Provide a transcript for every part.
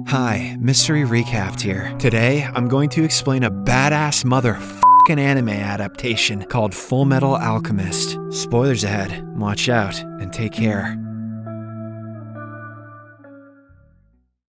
Hi, Mystery Recapped here. Today, I'm going to explain a badass motherfucking anime adaptation called Full Metal Alchemist. Spoilers ahead, watch out, and take care.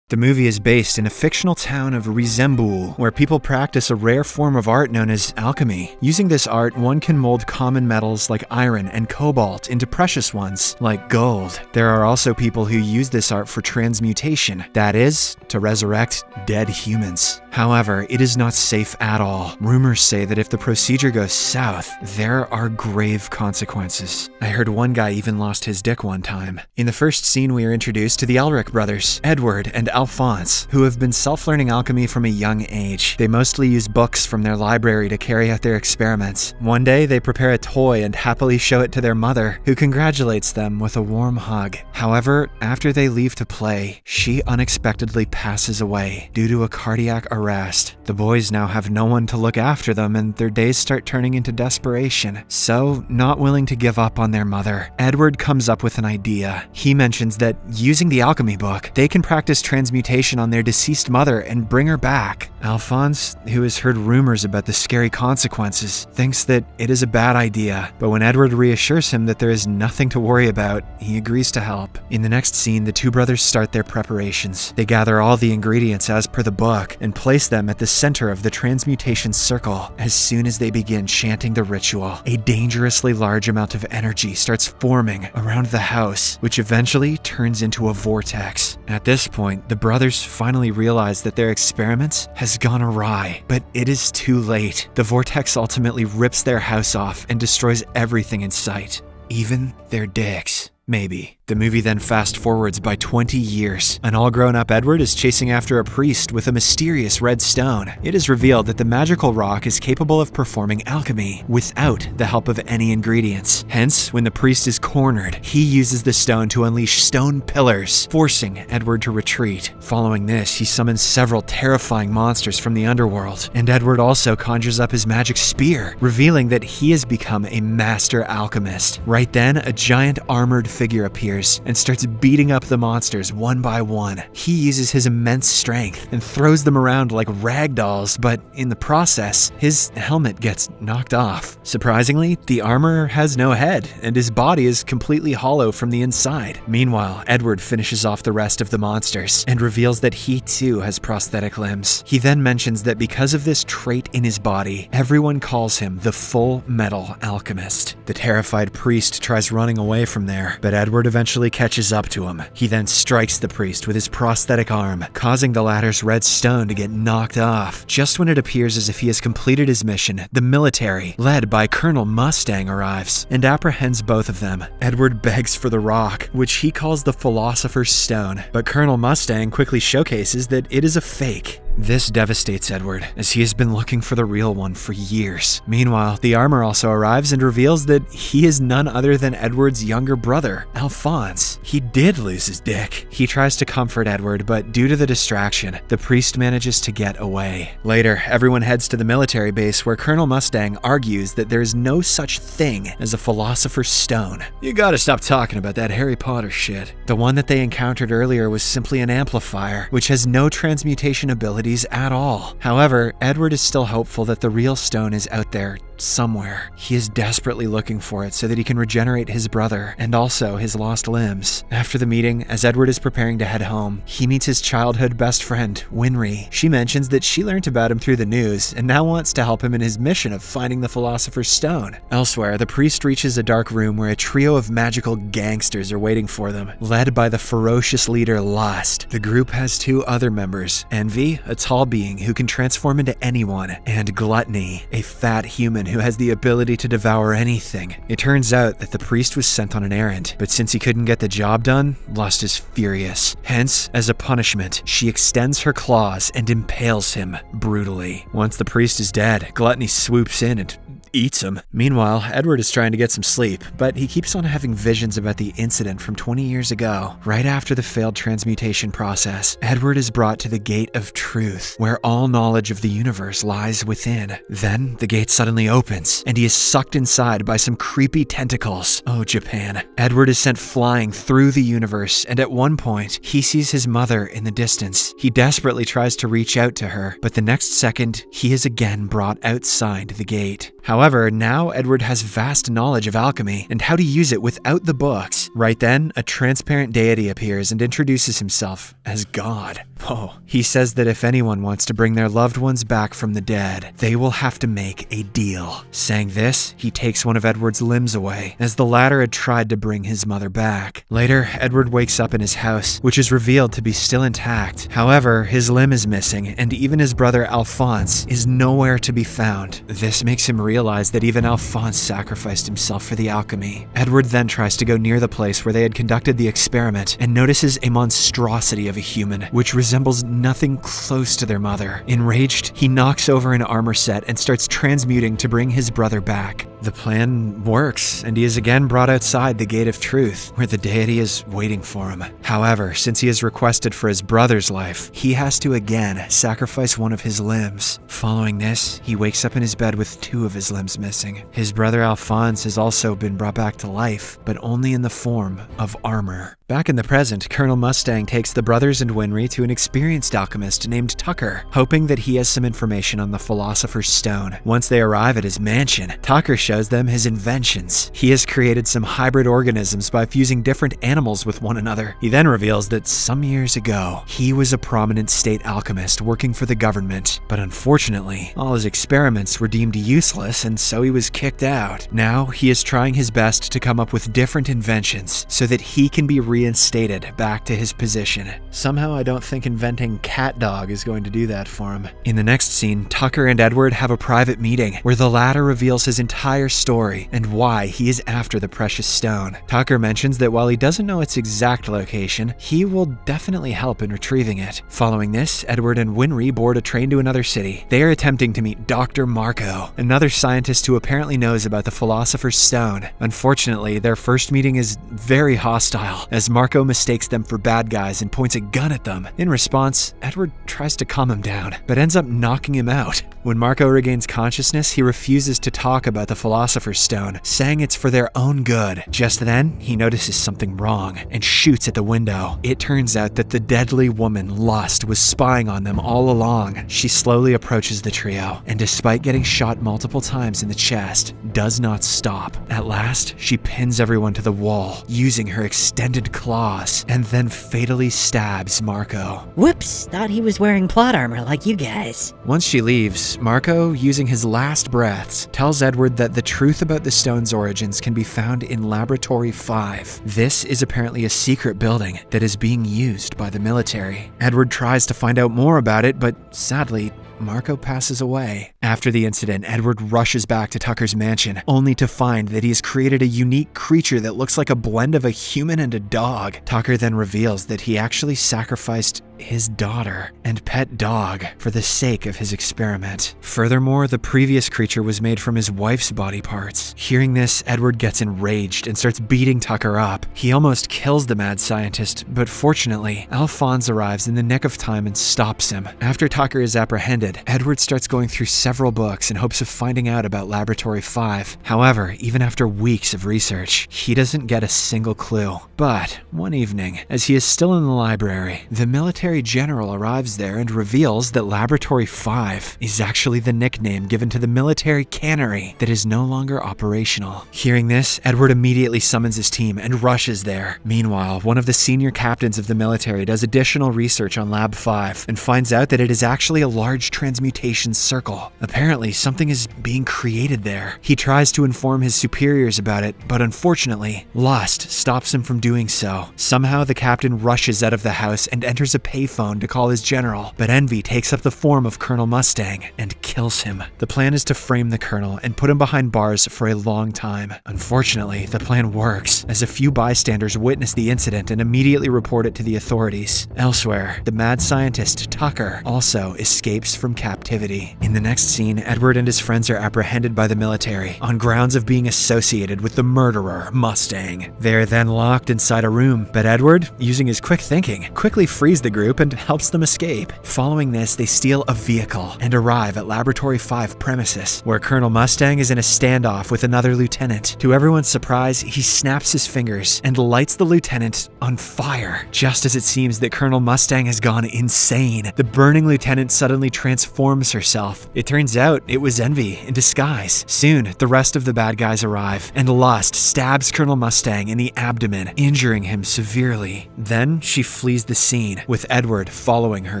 The movie is based in a fictional town of Rizembul, where people practice a rare form of art known as alchemy. Using this art, one can mold common metals like iron and cobalt into precious ones like gold. There are also people who use this art for transmutation, that is, to resurrect dead humans. However, it is not safe at all. Rumors say that if the procedure goes south, there are grave consequences. I heard one guy even lost his dick one time. In the first scene, we are introduced to the Elric brothers, Edward and Alphonse, who have been self-learning alchemy from a young age. They mostly use books from their library to carry out their experiments. One day, they prepare a toy and happily show it to their mother, who congratulates them with a warm hug. However, after they leave to play, she unexpectedly passes away due to a cardiac arrest. The boys now have no one to look after them, and their days start turning into desperation. So, not willing to give up on their mother, Edward comes up with an idea. He mentions that using the alchemy book, they can practice transmutation on their deceased mother and bring her back. Alphonse, who has heard rumors about the scary consequences, thinks that it is a bad idea, but when Edward reassures him that there is nothing to worry about, he agrees to help. In the next scene, the two brothers start their preparations. They gather all the ingredients as per the book and place them at the center of the transmutation circle. As soon as they begin chanting the ritual, a dangerously large amount of energy starts forming around the house, which eventually turns into a vortex. At this point, the brothers finally realize that their experiment has gone awry, but it is too late. The vortex ultimately rips their house off and destroys everything in sight, even their dicks. Maybe. The movie then fast forwards by 20 years. An all-grown-up Edward is chasing after a priest with a mysterious red stone. It is revealed that the magical rock is capable of performing alchemy without the help of any ingredients. Hence, when the priest is cornered, he uses the stone to unleash stone pillars, forcing Edward to retreat. Following this, he summons several terrifying monsters from the underworld, and Edward also conjures up his magic spear, revealing that he has become a master alchemist. Right then, a giant armored figure appears and starts beating up the monsters one by one. He uses his immense strength and throws them around like rag dolls, but in the process, his helmet gets knocked off. Surprisingly, the armor has no head, and his body is completely hollow from the inside. Meanwhile, Edward finishes off the rest of the monsters and reveals that he too has prosthetic limbs. He then mentions that because of this trait in his body, everyone calls him the Full Metal Alchemist. The terrified priest tries running away from there, but Edward eventually catches up to him. He then strikes the priest with his prosthetic arm, causing the latter's red stone to get knocked off. Just when it appears as if he has completed his mission, the military, led by Colonel Mustang, arrives and apprehends both of them. Edward begs for the rock, which he calls the Philosopher's Stone, but Colonel Mustang quickly showcases that it is a fake. This devastates Edward, as he has been looking for the real one for years. Meanwhile, the armor also arrives and reveals that he is none other than Edward's younger brother, Alphonse. He did lose his dick. He tries to comfort Edward, but due to the distraction, the priest manages to get away. Later, everyone heads to the military base where Colonel Mustang argues that there is no such thing as a Philosopher's Stone. You gotta stop talking about that Harry Potter shit. The one that they encountered earlier was simply an amplifier, which has no transmutation ability at all. However, Edward is still hopeful that the real stone is out there somewhere. He is desperately looking for it so that he can regenerate his brother and also his lost limbs. After the meeting, as Edward is preparing to head home, he meets his childhood best friend, Winry. She mentions that she learned about him through the news and now wants to help him in his mission of finding the Philosopher's Stone. Elsewhere, the priest reaches a dark room where a trio of magical gangsters are waiting for them, led by the ferocious leader Lust. The group has two other members, Envy, a tall being who can transform into anyone, and Gluttony, a fat human who has the ability to devour anything. It turns out that the priest was sent on an errand, but since he couldn't get the job done, Lust is furious. Hence, as a punishment, she extends her claws and impales him brutally. Once the priest is dead, Gluttony swoops in and eats him. Meanwhile, Edward is trying to get some sleep, but he keeps on having visions about the incident from 20 years ago. Right after the failed transmutation process, Edward is brought to the Gate of Truth, where all knowledge of the universe lies within. Then, the gate suddenly opens, and he is sucked inside by some creepy tentacles. Oh, Japan. Edward is sent flying through the universe, and at one point, he sees his mother in the distance. He desperately tries to reach out to her, but the next second, he is again brought outside the gate. However, now Edward has vast knowledge of alchemy and how to use it without the books. Right then, a transparent deity appears and introduces himself as God. Oh, he says that if anyone wants to bring their loved ones back from the dead, they will have to make a deal. Saying this, he takes one of Edward's limbs away, as the latter had tried to bring his mother back. Later, Edward wakes up in his house, which is revealed to be still intact. However, his limb is missing, and even his brother Alphonse is nowhere to be found. This makes him realize that even Alphonse sacrificed himself for the alchemy. Edward then tries to go near the place where they had conducted the experiment and notices a monstrosity of a human, which resembles nothing close to their mother. Enraged, he knocks over an armor set and starts transmuting to bring his brother back. The plan works, and he is again brought outside the Gate of Truth, where the deity is waiting for him. However, since he has requested for his brother's life, he has to again sacrifice one of his limbs. Following this, he wakes up in his bed with two of his limbs missing. His brother Alphonse has also been brought back to life, but only in the form of armor. Back in the present, Colonel Mustang takes the brothers and Winry to an experienced alchemist named Tucker, hoping that he has some information on the Philosopher's Stone. Once they arrive at his mansion, Tucker shows them his inventions. He has created some hybrid organisms by fusing different animals with one another. He then reveals that some years ago, he was a prominent state alchemist working for the government, but unfortunately, all his experiments were deemed useless and so he was kicked out. Now, he is trying his best to come up with different inventions so that he can be reinstated back to his position. Somehow I don't think inventing Cat Dog is going to do that for him. In the next scene, Tucker and Edward have a private meeting where the latter reveals his entire story and why he is after the precious stone. Tucker mentions that while he doesn't know its exact location, he will definitely help in retrieving it. Following this, Edward and Winry board a train to another city. They are attempting to meet Dr. Marco, another scientist who apparently knows about the Philosopher's Stone. Unfortunately, their first meeting is very hostile, as Marco mistakes them for bad guys and points a gun at them. In response, Edward tries to calm him down, but ends up knocking him out. When Marco regains consciousness, he refuses to talk about the Philosopher's Stone, saying it's for their own good. Just then, he notices something wrong and shoots at the window. It turns out that the deadly woman, Lust, was spying on them all along. She slowly approaches the trio, and despite getting shot multiple times in the chest, does not stop. At last, she pins everyone to the wall, using her extended claws, and then fatally stabs Marco. Whoops, thought he was wearing plot armor like you guys. Once she leaves, Marco, using his last breaths, tells Edward that the truth about the stone's origins can be found in Laboratory 5. This is apparently a secret building that is being used by the military. Edward tries to find out more about it, but sadly, Marco passes away. After the incident, Edward rushes back to Tucker's mansion, only to find that he has created a unique creature that looks like a blend of a human and a dog. Tucker then reveals that he actually sacrificed his daughter and pet dog for the sake of his experiment. Furthermore, the previous creature was made from his wife's body parts. Hearing this, Edward gets enraged and starts beating Tucker up. He almost kills the mad scientist, but fortunately, Alphonse arrives in the nick of time and stops him. After Tucker is apprehended, Edward starts going through several books in hopes of finding out about Laboratory 5. However, even after weeks of research, he doesn't get a single clue. But one evening, as he is still in the library, the military general arrives there and reveals that Laboratory 5 is actually the nickname given to the military cannery that is no longer operational. Hearing this, Edward immediately summons his team and rushes there. Meanwhile, one of the senior captains of the military does additional research on Lab 5 and finds out that it is actually a large transmutation circle. Apparently, something is being created there. He tries to inform his superiors about it, but unfortunately, Lust stops him from doing so. Somehow, the captain rushes out of the house and enters a payphone to call his general, but envy takes up the form of Colonel Mustang and kills him. The plan is to frame the colonel and put him behind bars for a long time. Unfortunately, the plan works, as a few bystanders witness the incident and immediately report it to the authorities. Elsewhere, the mad scientist Tucker also escapes from captivity. In the next scene, Edward and his friends are apprehended by the military on grounds of being associated with the murderer Mustang. They are then locked inside a room, but Edward, using his quick thinking, quickly frees the group and helps them escape. Following this, they steal a vehicle and arrive at Laboratory 5 premises, where Colonel Mustang is in a standoff with another lieutenant. To everyone's surprise, he snaps his fingers and lights the lieutenant on fire. Just as it seems that Colonel Mustang has gone insane, the burning lieutenant suddenly transforms herself. It turns out it was Envy in disguise. Soon, the rest of the bad guys arrive, and Lust stabs Colonel Mustang in the abdomen, injuring him severely. Then she flees the scene, with Edward following her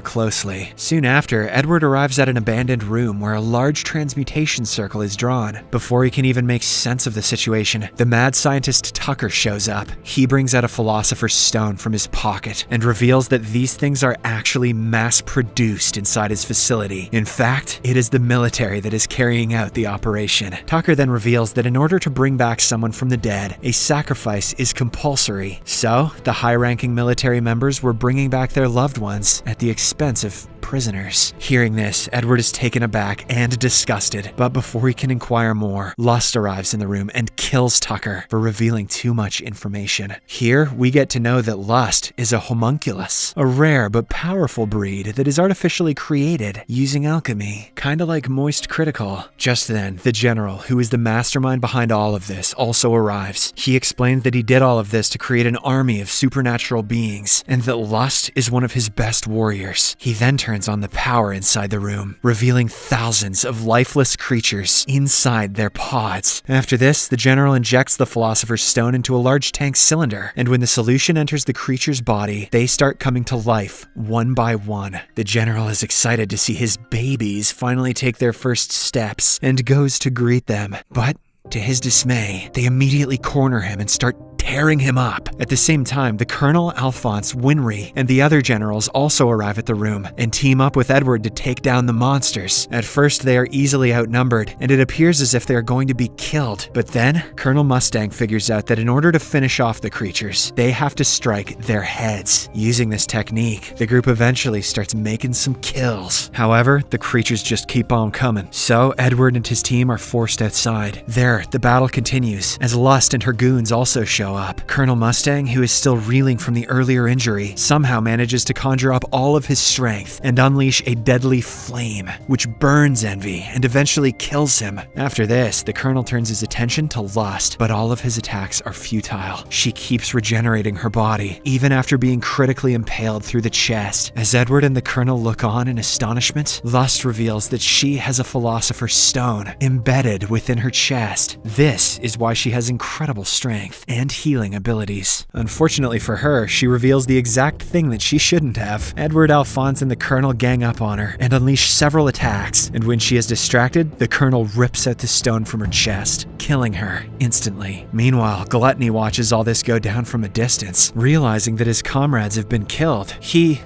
closely. Soon after, Edward arrives at an abandoned room where a large transmutation circle is drawn. Before he can even make sense of the situation, the mad scientist Tucker shows up. He brings out a philosopher's stone from his pocket and reveals that these things are actually mass-produced inside his facility. In fact, it is the military that is carrying out the operation. Tucker then reveals that in order to bring back someone from the dead, a sacrifice is compulsory. So, the high-ranking military members were bringing back their loved ones at the expense of prisoners. Hearing this, Edward is taken aback and disgusted, but before he can inquire more, Lust arrives in the room and kills Tucker for revealing too much information. Here, we get to know that Lust is a homunculus, a rare but powerful breed that is artificially created using alchemy, kinda like Moist Critical. Just then, the general, who is the mastermind behind all of this, also arrives. He explains that he did all of this to create an army of supernatural beings, and that Lust is one of his best warriors. He then turns on the power inside the room, revealing thousands of lifeless creatures inside their pods. After this, the general injects the Philosopher's Stone into a large tank cylinder, and when the solution enters the creature's body, they start coming to life, one by one. The general is excited to see his babies finally take their first steps, and goes to greet them. But to his dismay, they immediately corner him and start tearing him up. At the same time, the Colonel, Alphonse, Winry, and the other generals also arrive at the room and team up with Edward to take down the monsters. At first, they are easily outnumbered, and it appears as if they are going to be killed. But then, Colonel Mustang figures out that in order to finish off the creatures, they have to strike their heads. Using this technique, the group eventually starts making some kills. However, the creatures just keep on coming, so Edward and his team are forced outside. There, the battle continues, as Lust and her goons also show up. Colonel Mustang, who is still reeling from the earlier injury, somehow manages to conjure up all of his strength and unleash a deadly flame, which burns Envy and eventually kills him. After this, the Colonel turns his attention to Lust, but all of his attacks are futile. She keeps regenerating her body, even after being critically impaled through the chest. As Edward and the Colonel look on in astonishment, Lust reveals that she has a Philosopher's Stone embedded within her chest. This is why she has incredible strength and healing abilities. Unfortunately for her, she reveals the exact thing that she shouldn't have. Edward, Alphonse, and the Colonel gang up on her and unleash several attacks, and when she is distracted, the Colonel rips out the stone from her chest, killing her instantly. Meanwhile, Gluttony watches all this go down from a distance. Realizing that his comrades have been killed, he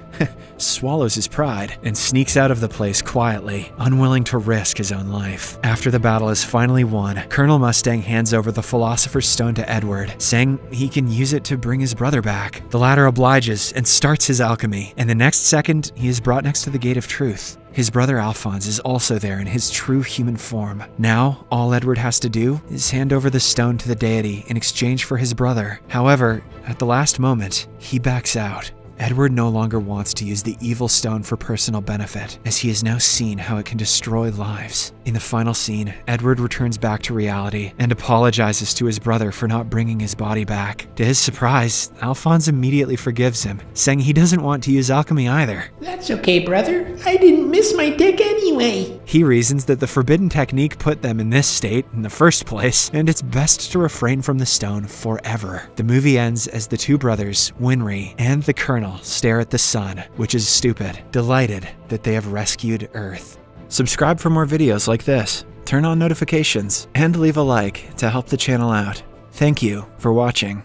swallows his pride and sneaks out of the place quietly, unwilling to risk his own life. After the battle is finally won, Colonel Mustang hands over the Philosopher's Stone to Edward, saying he can use it to bring his brother back. The latter obliges and starts his alchemy, and the next second, he is brought next to the Gate of Truth. His brother Alphonse is also there in his true human form. Now, all Edward has to do is hand over the stone to the deity in exchange for his brother. However, at the last moment, he backs out. Edward no longer wants to use the evil stone for personal benefit, as he has now seen how it can destroy lives. In the final scene, Edward returns back to reality and apologizes to his brother for not bringing his body back. To his surprise, Alphonse immediately forgives him, saying he doesn't want to use alchemy either. That's okay, brother. I didn't miss my dick anyway. He reasons that the forbidden technique put them in this state in the first place, and it's best to refrain from the stone forever. The movie ends as the two brothers, Winry and the Colonel, stare at the sun, which is stupid, delighted that they have rescued Earth. Subscribe for more videos like this, turn on notifications, and leave a like to help the channel out. Thank you for watching.